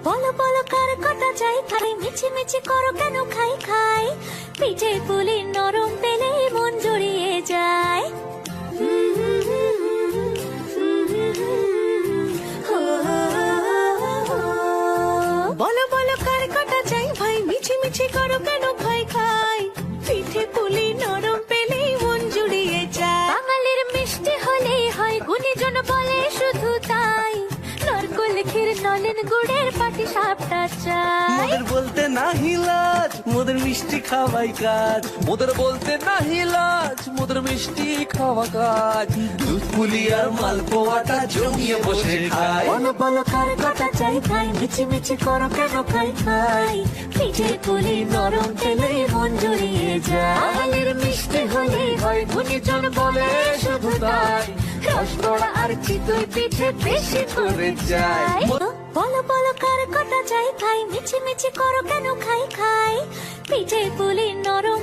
বলো বলো কার কটা চাই খাই, মিছি মিছি করো কেন খাই খাই, পিঠে পুলি নরম পেলে মন জড়িয়ে যায়। বলো বলো কার কটা চাই ভাই, মিছি মিছি করো কেন খাই খাই, পিঠে পুলি নরম পেলে মন জুড়িয়ে যায়। বাঙালির মিষ্টি হলেই হয়, গুণীজন বলে শুধু তাই, নরকোল ক্ষীর নলেন গুড়ের পাটি সাপটা চাই। মোদের বলতে নাহি লাজ, মোদের মিষ্টি খাওয়াই কাজ। মোদের বলতে নাহি লাজ, মোদের মিষ্টি খাওয়া কাজ। দুধ পুলি আর মালপোয়াটা জমিয়ে বসে খায়। বলো বলো কার কটা চাই খাই, মিছি মিছি করো কেন খাই খাই, পিঠে পুলি নরম পেলে মন জড়িয়ে যায়। বাঙালির মিষ্টি হলেই হয়, গুণীজন বলে শুধু তাই, রসগোড়া আর চিতই পিঠে বেশি করে যায়। বলো বলো কার কটা চাই খাই, মিছি মিছি করো কেন খাই খাই, পিঠে পুলি নরম